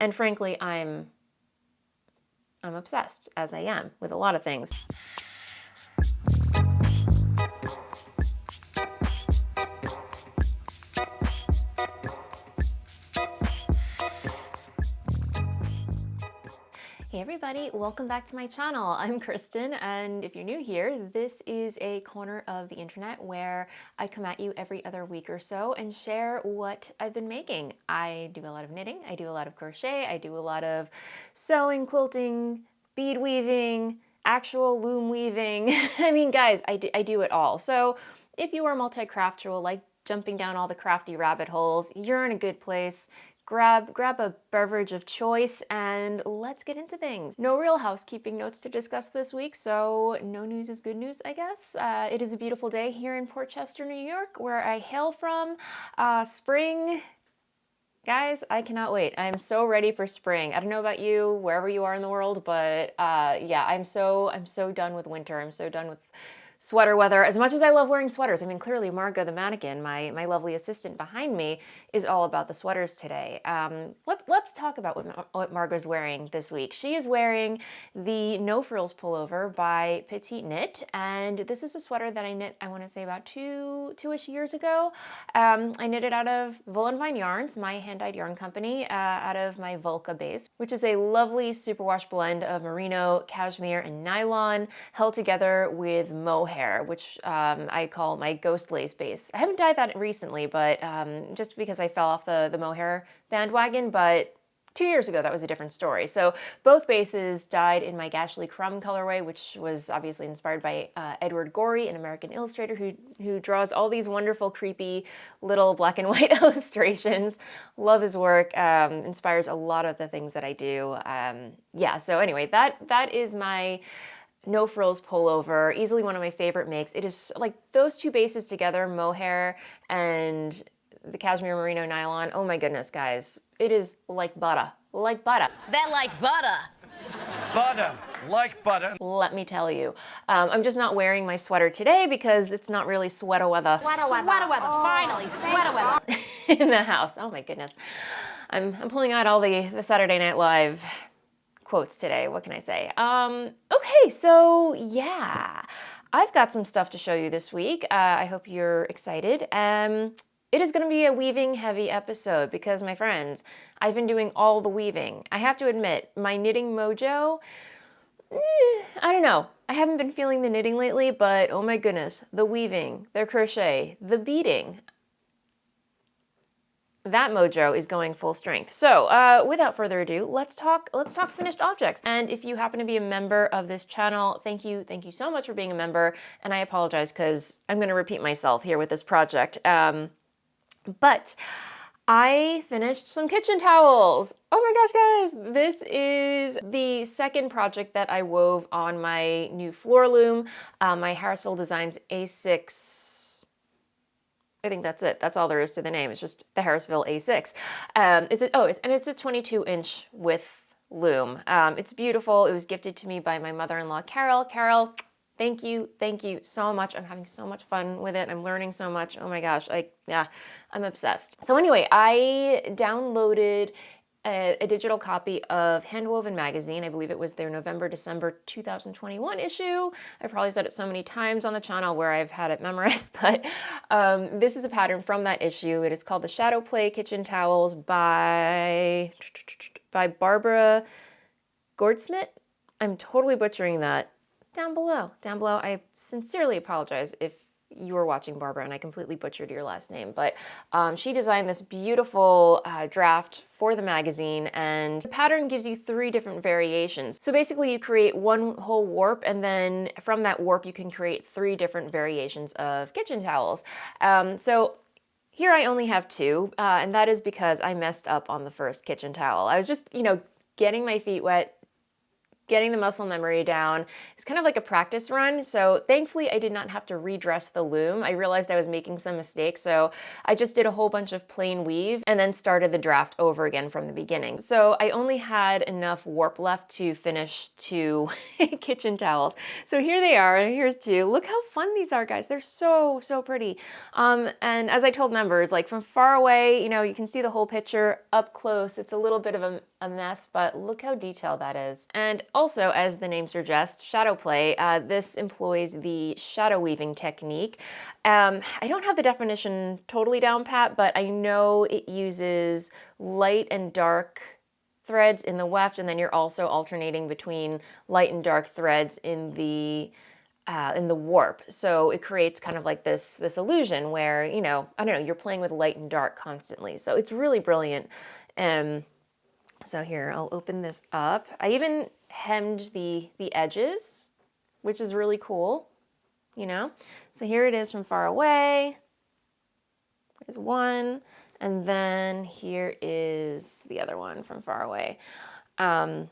And frankly, I'm obsessed, as I am with a lot of things. Hey everybody, welcome back to my channel. I'm Kristen, and if you're new here, this is a corner of the internet where I come at you every other week or so and share what I've been making. I do a lot of knitting, I do a lot of crochet, I do a lot of sewing, quilting, bead weaving, actual loom weaving. I mean, guys, I do it all. So if you are multi-craftual, like jumping down all the crafty rabbit holes, you're in a good place. Grab a beverage of choice and let's get into things. No real housekeeping notes to discuss this week, so no news is good news, I guess. It is a beautiful day here in Port Chester, New York, where I hail from. Spring, guys, I cannot wait. I'm so ready for spring. I don't know about you, wherever you are in the world, but yeah, I'm so done with winter. I'm so done with sweater weather. As much as I love wearing sweaters, I mean, clearly Margot the mannequin, my lovely assistant behind me, is all about the sweaters today. Let's talk about what Margot's wearing this week. She is wearing the No Frills pullover by Petite Knit, and this is a sweater that I knit, I want to say about two-ish years ago. I knit it out of Voolenvine yarns, my hand-dyed yarn company, out of my Vulca base, which is a lovely superwash blend of merino, cashmere, and nylon, held together with mohair, which I call my ghost lace base. I haven't dyed that recently, but just because I fell off the mohair bandwagon, but 2 years ago, that was a different story. So both bases dyed in my Gashly Crumb colorway, which was obviously inspired by Edward Gorey, an American illustrator who draws all these wonderful, creepy little black and white illustrations. Love his work, inspires a lot of the things that I do. Yeah, so anyway, that is my No Frills pullover, easily one of my favorite makes. It is like those two bases together, mohair and the cashmere merino nylon. Oh my goodness, guys. It is like butter. Like butter. They're like butter. Butter, like butter. Let me tell you. I'm just not wearing my sweater today because it's not really sweater weather. Sweater weather, finally, sweater weather. In the house. Oh my goodness. I'm pulling out all the Saturday Night Live quotes today. What can I say? Okay, so yeah, I've got some stuff to show you this week. I hope you're excited. It is going to be a weaving heavy episode because, my friends, I've been doing all the weaving. I have to admit, my knitting mojo, I don't know. I haven't been feeling the knitting lately, but oh my goodness, the weaving, the crochet, the beading, that mojo is going full strength. So without further ado, let's talk finished objects. And if you happen to be a member of this channel, thank you so much for being a member. And I apologize because I'm going to repeat myself here with this project. But I finished some kitchen towels. Oh my gosh, guys. This is the second project that I wove on my new floor loom, my Harrisville Designs A6. I think that's it. That's all there is to the name. It's just the Harrisville A6. It's a 22-inch width loom. It's beautiful. It was gifted to me by my mother-in-law, Carol. Carol, thank you so much. I'm having so much fun with it. I'm learning so much. Oh my gosh, yeah, I'm obsessed. So anyway, I downloaded a digital copy of Handwoven magazine. I believe it was their November-December 2021 issue. I've probably said it so many times on the channel where I've had it memorized, but this is a pattern from that issue. It is called the Shadow Play Kitchen Towels by Barbara Gordsmith. I'm totally butchering that. Down below. I sincerely apologize if you were watching Barbara and I completely butchered your last name, but she designed this beautiful draft for the magazine, and the pattern gives you 3 different variations. So basically you create one whole warp, and then from that warp you can create 3 different variations of kitchen towels. So here I only have 2, and that is because I messed up on the first kitchen towel. I was just, getting my feet wet, getting the muscle memory down. It's kind of like a practice run. So thankfully I did not have to redress the loom. I realized I was making some mistakes. So I just did a whole bunch of plain weave and then started the draft over again from the beginning. So I only had enough warp left to finish 2 kitchen towels. So here they are. Here's 2. Look how fun these are, guys. They're so, so pretty. And as I told members, like from far away, you can see the whole picture. Up close, it's a little bit of a mess, but look how detailed that is. And also, as the name suggests, shadow play, this employs the shadow weaving technique. I don't have the definition totally down pat, but I know it uses light and dark threads in the weft, and then you're also alternating between light and dark threads in the warp. So it creates kind of like this illusion where, you know, I don't know, you're playing with light and dark constantly. So it's really brilliant. So here, I'll open this up. I even hemmed the edges, which is really cool, you know? So here it is from far away. There's one. And then here is the other one from far away. So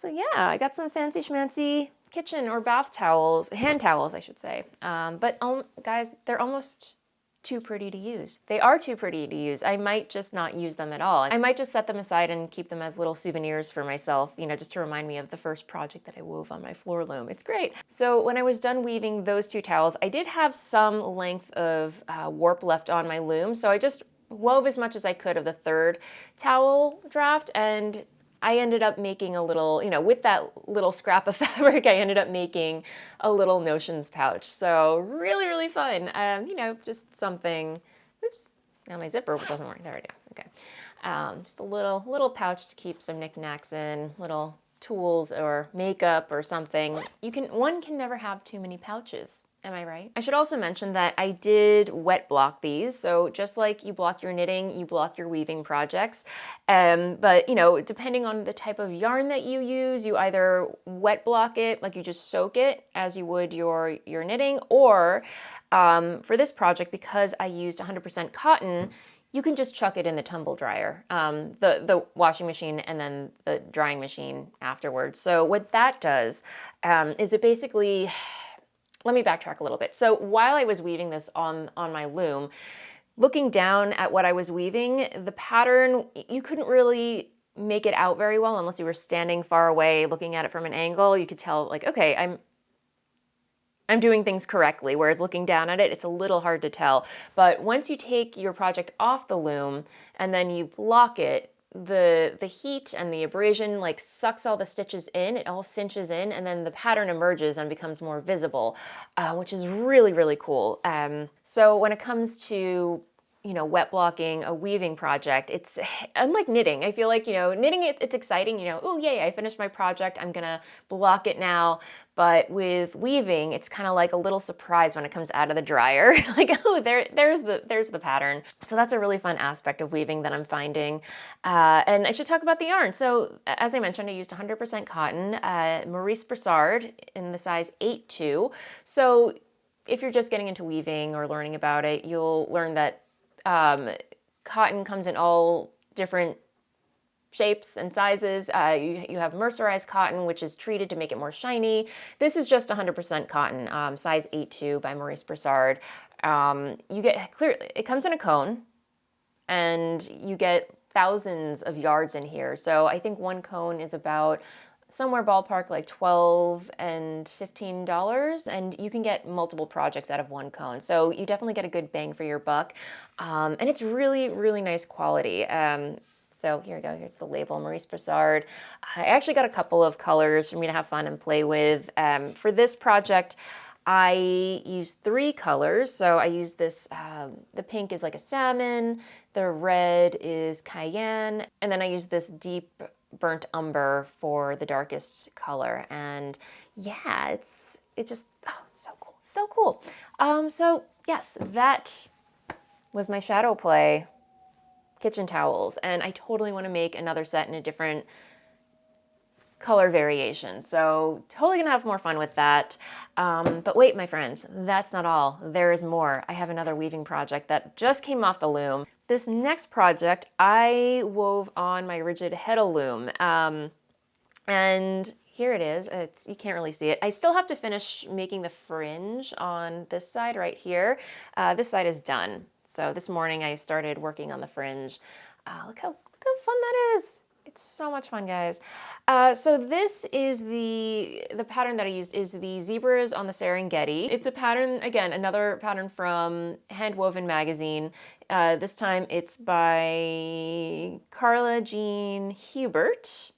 yeah, I got some fancy schmancy kitchen or bath towels, hand towels, I should say. But guys, they're almost too pretty to use. They are too pretty to use. I might just not use them at all. I might just set them aside and keep them as little souvenirs for myself, you know, just to remind me of the first project that I wove on my floor loom. It's great. So when I was done weaving those two towels, I did have some length of warp left on my loom. So I just wove as much as I could of the third towel draft, and I ended up making a little, you know, with that little scrap of fabric, I ended up making a little notions pouch. So really, really fun. You know, just something, oops, now my zipper doesn't work. There we go, okay. Just a little pouch to keep some knickknacks in, little tools or makeup or something. One can never have too many pouches. Am I right? I should also mention that I did wet block these. So just like you block your knitting, you block your weaving projects. But you know, depending on the type of yarn that you use, you either wet block it, like you just soak it as you would your knitting, or for this project, because I used 100% cotton, you can just chuck it in the tumble dryer, the washing machine and then the drying machine afterwards. So what that does is it basically, let me backtrack a little bit. So while I was weaving this on my loom, looking down at what I was weaving, the pattern, you couldn't really make it out very well unless you were standing far away looking at it from an angle. You could tell, like, okay, I'm doing things correctly, whereas looking down at it, it's a little hard to tell. But once you take your project off the loom and then you block it, the heat and the abrasion like sucks all the stitches in, it all cinches in, and then the pattern emerges and becomes more visible, which is really, really cool. So when it comes to, you know, wet blocking a weaving project, it's unlike knitting. I feel like, you know, knitting, it's exciting, you know, oh yay, I finished my project, I'm gonna block it now. But with weaving, it's kind of like a little surprise when it comes out of the dryer. Like, oh, there's the pattern. So that's a really fun aspect of weaving that I'm finding. And I should talk about the yarn. So as I mentioned, I used 100% cotton, Maurice Broussard in the size 8-2. So if you're just getting into weaving or learning about it, you'll learn that cotton comes in all different shapes and sizes. You have mercerized cotton, which is treated to make it more shiny. This is just 100% cotton, size 8-2 by Maurice Broussard. You get clearly, it comes in a cone, and you get thousands of yards in here. So I think one cone is about somewhere ballpark like $12 and $15, and you can get multiple projects out of one cone. So you definitely get a good bang for your buck, and it's really, really nice quality. So here we go, here's the label, Maurice Broussard. I actually got a couple of colors for me to have fun and play with. For this project, I used 3 colors. So I used this, the pink is like a salmon, the red is cayenne, and then I used this deep burnt umber for the darkest color. And yeah, it's just, oh, so cool, so cool. So yes, that was my shadow play kitchen towels, and I totally want to make another set in a different color variation. So totally gonna have more fun with that. But wait, my friends, that's not all. There is more. I have another weaving project that just came off the loom. This next project I wove on my rigid Heddle loom. And here it is. You can't really see it. I still have to finish making the fringe on this side right here. This side is done. So this morning I started working on the fringe. Look how fun that is. It's so much fun, guys. So this is the pattern that I used is the zebras on the Serengeti. It's a pattern, again, another pattern from Handwoven magazine. This time it's by Carla, Jeanne, Hubbart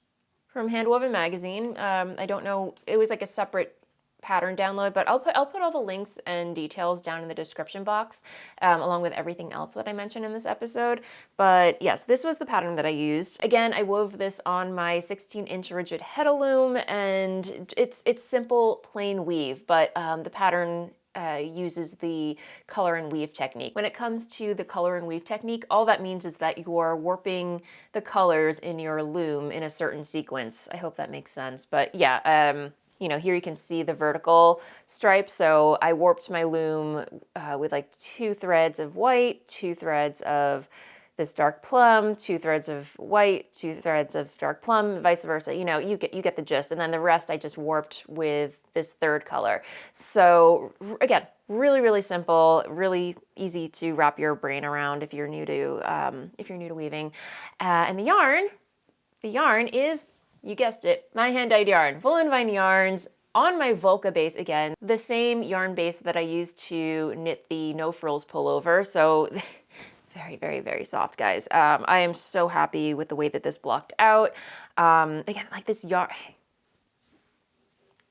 from Handwoven magazine. I don't know, it was like a separate pattern download, but I'll put all the links and details down in the description box, along with everything else that I mentioned in this episode. But yes, this was the pattern that I used. Again, I wove this on my 16-inch rigid Heddle loom, and it's simple plain weave, but the pattern uses the color and weave technique. When it comes to the color and weave technique, all that means is that you're warping the colors in your loom in a certain sequence. I hope that makes sense. But yeah, you know, here you can see the vertical stripes. So I warped my loom with like 2 threads of white, 2 threads of this dark plum, 2 threads of white, 2 threads of dark plum, vice versa. You know, you get the gist. And then the rest I just warped with this 3rd color. So again, really, really simple, really easy to wrap your brain around if you're new to weaving. And the yarn is, you guessed it, my hand-dyed yarn, Voolenvine yarns on my Volca base again, the same yarn base that I used to knit the no frills pullover. So very, very, very soft, guys. I am so happy with the way that this blocked out. Again, like this yarn,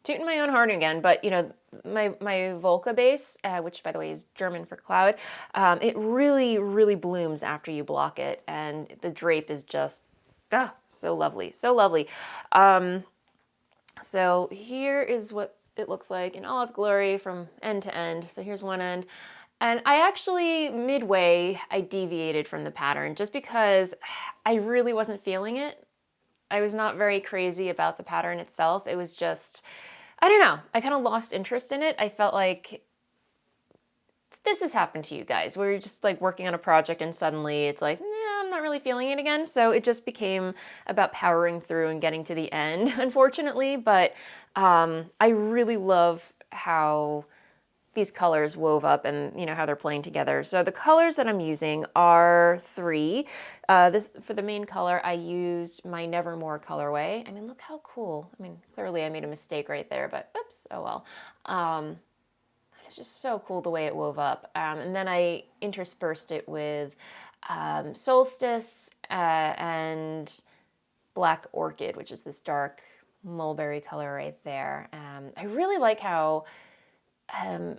tooting my own horn again, but you know, my Volca base, which by the way is German for cloud, it really, really blooms after you block it, and the drape is just, oh, so lovely, so lovely. So here is what it looks like in all its glory from end to end. So here's one end. And I actually, midway, I deviated from the pattern just because I really wasn't feeling it. I was not very crazy about the pattern itself. It was just, I don't know, I kind of lost interest in it. I felt like this has happened to you guys, where you're just like working on a project and suddenly it's like, nah, I'm not really feeling it again. So it just became about powering through and getting to the end, unfortunately. But I really love how these colors wove up and, you know, how they're playing together. So the colors that I'm using are 3. This, for the main color, I used my Nevermore colorway. I mean, look how cool. I mean, clearly I made a mistake right there, but oops, oh well. It's just so cool the way it wove up. And then I interspersed it with Solstice and Black Orchid, which is this dark mulberry color right there. I really like how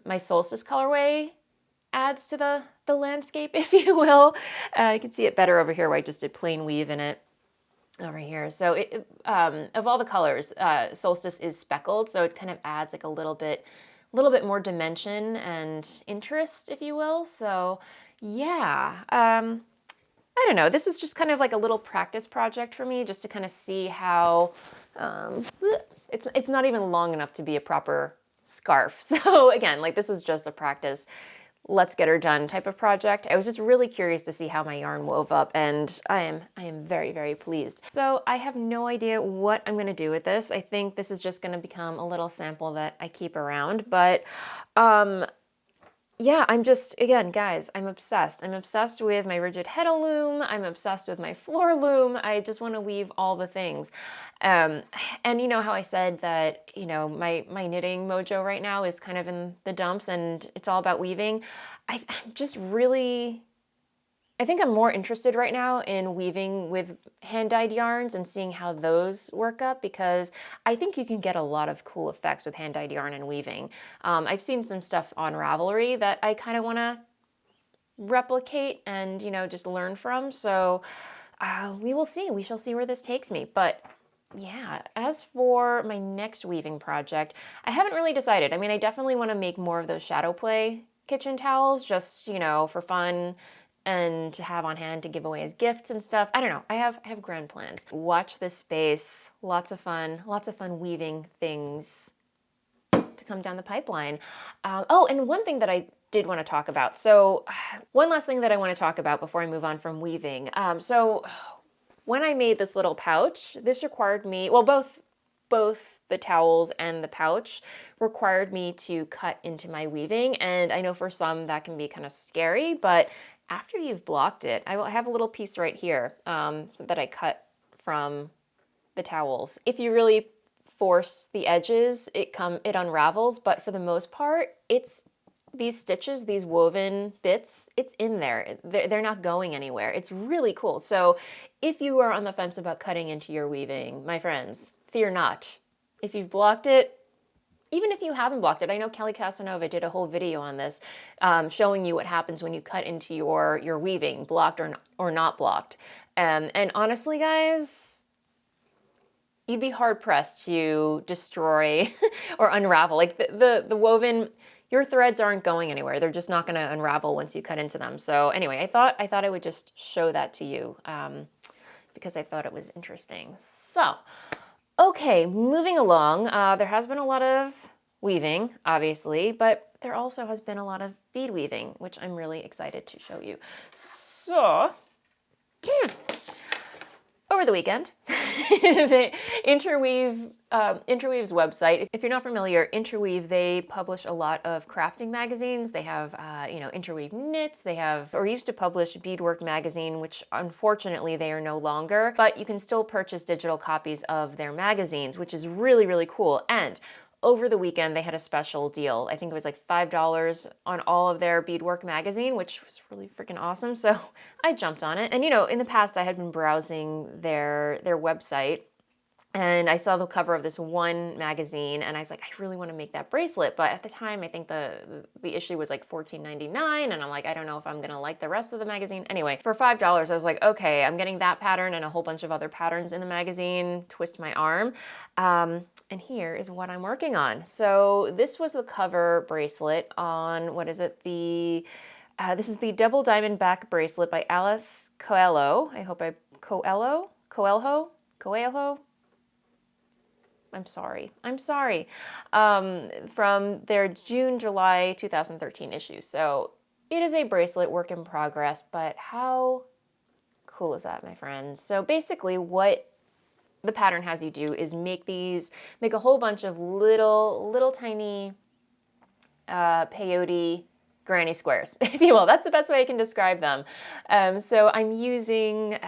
my Solstice colorway adds to the landscape, if you will. You can see it better over here where I just did plain weave in it over here. So it, of all the colors, Solstice is speckled, so it kind of adds like a little bit more dimension and interest, if you will. So yeah, I don't know. This was just kind of like a little practice project for me, just to kind of see how, it's not even long enough to be a proper scarf. So again, like this was just a practice, let's get her done type of project. I was just really curious to see how my yarn wove up, and I am very, very pleased. So I have no idea what I'm gonna do with this. I think this is just gonna become a little sample that I keep around, but yeah, I'm just, again, guys, I'm obsessed. I'm obsessed with my rigid Heddle loom. I'm obsessed with my floor loom. I just want to weave all the things. And you know how I said that, you know, my knitting mojo right now is kind of in the dumps and it's all about weaving. I'm just really, I think I'm more interested right now in weaving with hand-dyed yarns and seeing how those work up, because I think you can get a lot of cool effects with hand-dyed yarn and weaving. I've seen some stuff on Ravelry that I kind of want to replicate and, you know, just learn from. So we will see. We shall see where this takes me. But yeah, as for my next weaving project, I haven't really decided. I mean, I definitely want to make more of those shadow play kitchen towels, just, you know, for fun, and to have on hand to give away as gifts and stuff. I don't know. I have grand plans. Watch this space. Lots of fun weaving things to come down the pipeline. Oh, and one thing that I did want to talk about. So one last thing that I want to talk about before I move on from weaving. So when I made this little pouch, this required me, well, both the towels and the pouch required me to cut into my weaving. And I know for some that can be kind of scary, but after you've blocked it, I have a little piece right here so that I cut from the towels. If you really force the edges, it unravels, but for the most part, it's these stitches, these woven bits, it's in there. They're not going anywhere. It's really cool. So if you are on the fence about cutting into your weaving, my friends, fear not. If you've blocked it, even if you haven't blocked it, I know Kelly Casanova did a whole video on this, showing you what happens when you cut into your weaving, blocked or not blocked. And honestly, guys, you'd be hard pressed to destroy or unravel. Like the woven, your threads aren't going anywhere. They're just not going to unravel once you cut into them. So anyway, I thought I would just show that to you because I thought it was interesting. So, okay, moving along. There has been a lot of weaving, obviously, but there also has been a lot of bead weaving, which I'm really excited to show you. So, over the weekend, Interweave's website. If you're not familiar, Interweave, they publish a lot of crafting magazines. They have, Interweave Knits. They have, or used to publish Beadwork magazine, which unfortunately they are no longer, but you can still purchase digital copies of their magazines, which is really, really cool. And over the weekend, they had a special deal. I think it was like $5 on all of their Beadwork magazine, which was really freaking awesome. So I jumped on it. And in the past, I had been browsing their website, and I saw the cover of this one magazine, and I was like, I really want to make that bracelet. But at the time, I think the issue was like $14.99, and I'm like, I don't know if I'm going to like the rest of the magazine. Anyway, for $5, I was like, okay, I'm getting that pattern and a whole bunch of other patterns in the magazine. Twist my arm. And here is what I'm working on. So this was the cover bracelet on, what is it? This is the double diamond back bracelet by Alice Coelho. I hope Coelho. I'm sorry. From their June-July 2013 issue. So it is a bracelet work in progress, but how cool is that, my friends? So basically what the pattern has you do is make a whole bunch of little tiny peyote granny squares, if you will. That's the best way I can describe them. So I'm using,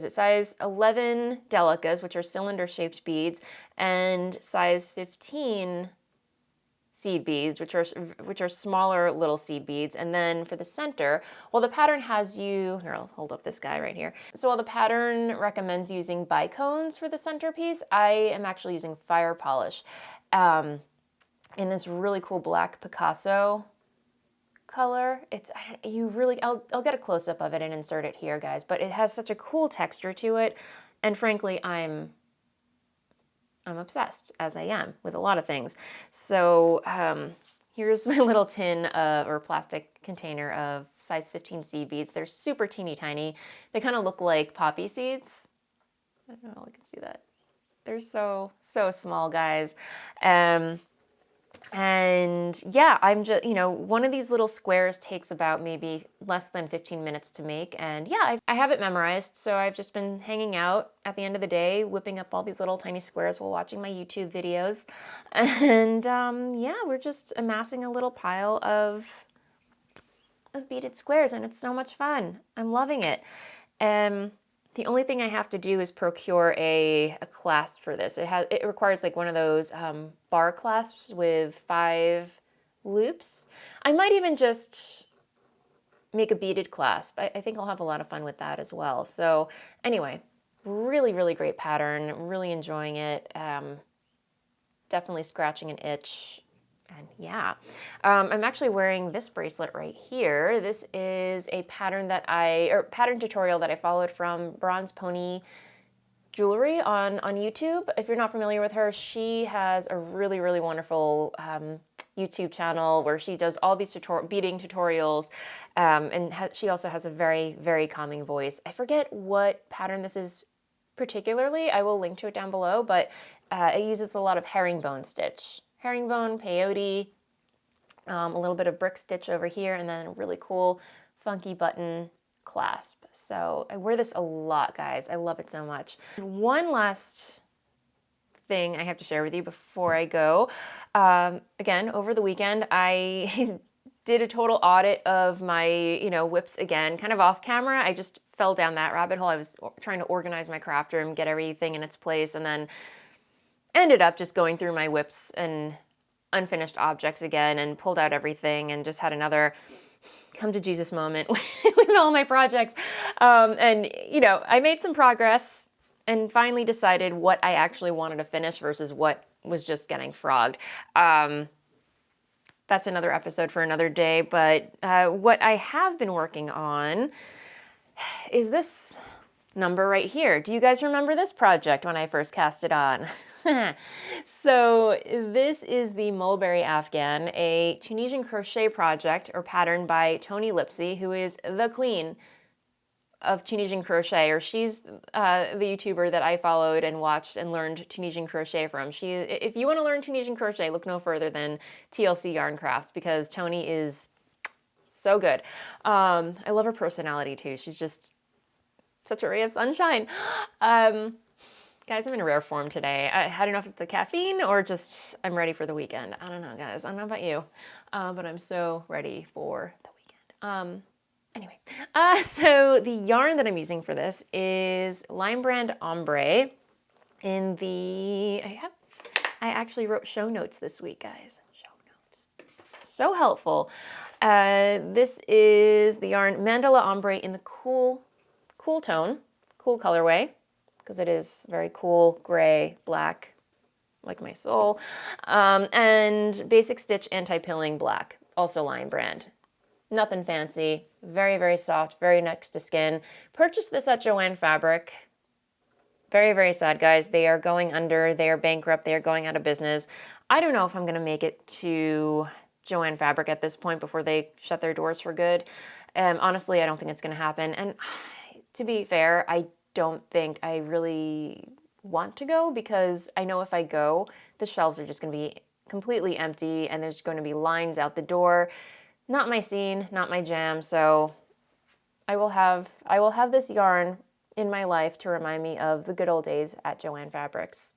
size 11 delicas, which are cylinder-shaped beads, and size 15 seed beads, which are smaller little seed beads. And then for the center, the pattern has you, here, I'll hold up this guy right here. So while the pattern recommends using bicones for the centerpiece, I am actually using fire polish in this really cool black Picasso color. I'll get a close-up of it and insert it here, guys, but it has such a cool texture to it, and frankly, I'm obsessed, as I am with a lot of things. So here's my little tin or plastic container of size 15 seed beads. They're super teeny tiny. They kind of look like poppy seeds. I don't know, I can see that. They're so small, guys. And yeah, I'm just, one of these little squares takes about maybe less than 15 minutes to make. And yeah, I have it memorized. So I've just been hanging out at the end of the day, whipping up all these little tiny squares while watching my YouTube videos. And yeah, we're just amassing a little pile of beaded squares, and it's so much fun. I'm loving it. The only thing I have to do is procure a clasp for this. It requires like one of those bar clasps with 5 loops. I might even just make a beaded clasp. I think I'll have a lot of fun with that as well. So anyway, really, really great pattern. Really enjoying it. Definitely scratching an itch. And yeah, I'm actually wearing this bracelet right here. This is a pattern pattern tutorial that I followed from Bronze Pony Jewelry on YouTube. If you're not familiar with her, she has a really, really wonderful YouTube channel where she does all these beading tutorials, and she also has a very, very calming voice. I forget what pattern this is particularly. I will link to it down below, but it uses a lot of herringbone stitch. Herringbone, peyote, a little bit of brick stitch over here, and then a really cool funky button clasp. So I wear this a lot, guys. I love it so much. One last thing I have to share with you before I go. Again, over the weekend, I did a total audit of my, whips again, kind of off camera. I just fell down that rabbit hole. I was trying to organize my craft room, get everything in its place, and then ended up just going through my whips and unfinished objects again and pulled out everything and just had another come to Jesus moment with all my projects. And, you know, I made some progress and finally decided what I actually wanted to finish versus what was just getting frogged. That's another episode for another day, but what I have been working on is this number right here. Do you guys remember this project when I first cast it on? So this is the Mulberry Afghan, a Tunisian crochet project or pattern by Toni Lipsy, who is the queen of Tunisian crochet, or she's the YouTuber that I followed and watched and learned Tunisian crochet from. If you want to learn Tunisian crochet, look no further than TLC Yarn Crafts, because Toni is so good. I love her personality too. She's just such a ray of sunshine. Guys, I'm in rare form today. I don't know if it's the caffeine or just I'm ready for the weekend. I don't know, guys. I don't know about you, but I'm so ready for the weekend. Anyway, so the yarn that I'm using for this is Lime Brand Ombre in the, I actually wrote show notes this week, guys. Show notes. So helpful. This is the yarn Mandala Ombre in the cool tone, cool colorway, because it is very cool, gray, black, like my soul, and Basic Stitch Anti-Pilling Black, also Lime Brand. Nothing fancy, very, very soft, very next to skin. Purchased this at Joanne Fabric. Very, very sad, guys. They are going under, they are bankrupt, they are going out of business. I don't know if I'm gonna make it to Joanne Fabric at this point before they shut their doors for good. Honestly, I don't think it's gonna happen. And to be fair, I don't think I really want to go, because I know if I go, the shelves are just going to be completely empty and there's going to be lines out the door. Not my scene, not my jam. So I will have this yarn in my life to remind me of the good old days at Joanne Fabrics.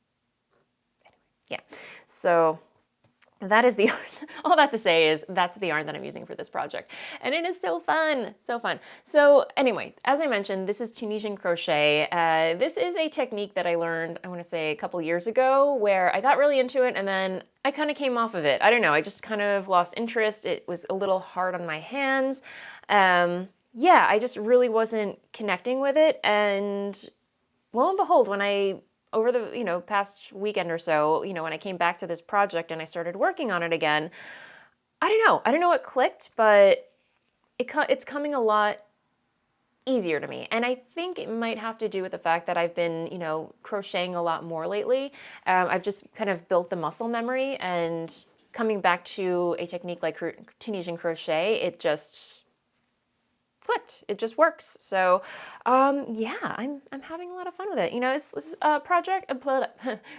Anyway, yeah. So that is the yarn. All that to say is that's the yarn that I'm using for this project. And it is so fun, so fun. So anyway, as I mentioned, this is Tunisian crochet. This is a technique that I learned, I want to say a couple years ago, where I got really into it and then I kind of came off of it. I don't know, I just kind of lost interest. It was a little hard on my hands. Yeah, I just really wasn't connecting with it. And lo and behold, when I over the past weekend or so, when I came back to this project and I started working on it again, I don't know what clicked, but it's coming a lot easier to me. And I think it might have to do with the fact that I've been, crocheting a lot more lately. I've just kind of built the muscle memory, and coming back to a technique like Tunisian crochet, it just clicked. It just works. So, yeah, I'm having a lot of fun with it. It's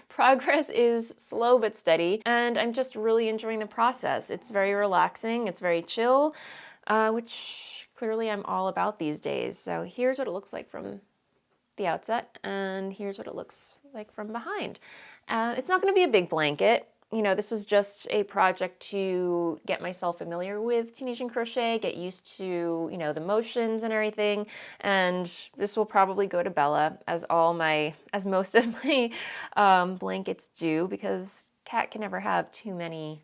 progress is slow but steady, and I'm just really enjoying the process. It's very relaxing. It's very chill, which clearly I'm all about these days. So here's what it looks like from the outset, and here's what it looks like from behind. It's not going to be a big blanket. This was just a project to get myself familiar with Tunisian crochet, get used to, the motions and everything. And this will probably go to Bella, as most of my blankets do, because Cat can never have too many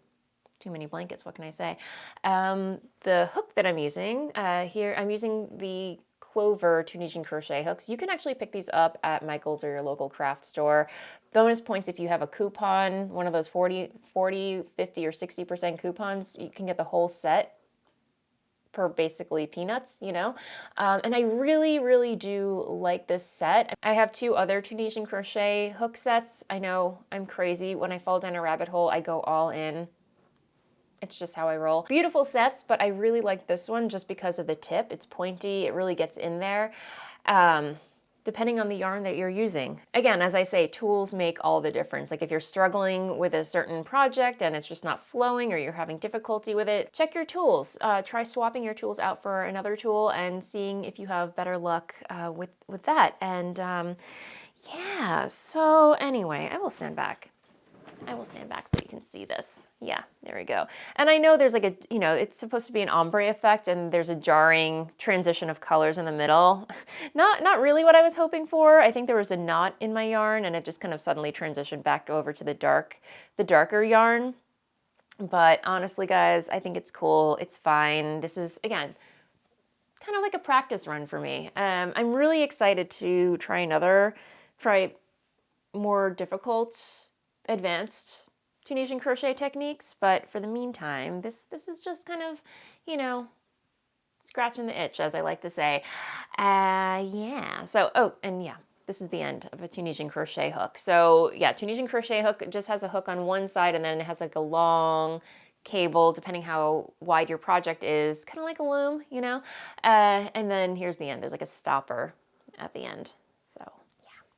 blankets. What can I say? The hook that I'm using here, I'm using the Clover Tunisian crochet hooks. You can actually pick these up at Michael's or your local craft store. Bonus points if you have a coupon, one of those 40, 50, or 60% coupons. You can get the whole set for basically peanuts, and I really, really do like this set. I have 2 other Tunisian crochet hook sets. I know I'm crazy. When I fall down a rabbit hole, I go all in. It's just how I roll. Beautiful sets, but I really like this one just because of the tip. It's pointy, it really gets in there, depending on the yarn that you're using. Again, as I say, tools make all the difference. Like if you're struggling with a certain project and it's just not flowing, or you're having difficulty with it, check your tools. Try swapping your tools out for another tool and seeing if you have better luck with that. And yeah, so anyway, I will stand back so you can see this. Yeah, there we go. And I know there's like it's supposed to be an ombre effect, and there's a jarring transition of colors in the middle. Not really what I was hoping for. I think there was a knot in my yarn and it just kind of suddenly transitioned back over to the darker yarn. But honestly, guys, I think it's cool. It's fine. This is, again, kind of like a practice run for me. I'm really excited to try more difficult, advanced Tunisian crochet techniques. But for the meantime, this is just kind of, you know, scratching the itch, as I like to say. Yeah. So, oh, and yeah, this is the end of a Tunisian crochet hook. So yeah, Tunisian crochet hook just has a hook on one side, and then it has like a long cable, depending how wide your project is, kind of like a loom, you know? And then here's the end. There's like a stopper at the end. So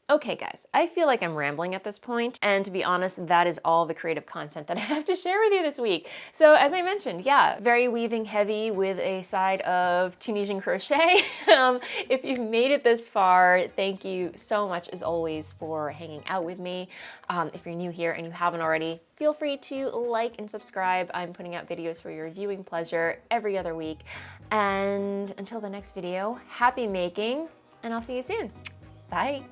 okay, guys, I feel like I'm rambling at this point, and to be honest, that is all the creative content that I have to share with you this week. So as I mentioned, yeah, very weaving heavy with a side of Tunisian crochet. If you've made it this far, thank you so much, as always, for hanging out with me. If you're new here and you haven't already, feel free to like and subscribe. I'm putting out videos for your viewing pleasure every other week. And until the next video, happy making, and I'll see you soon. Bye.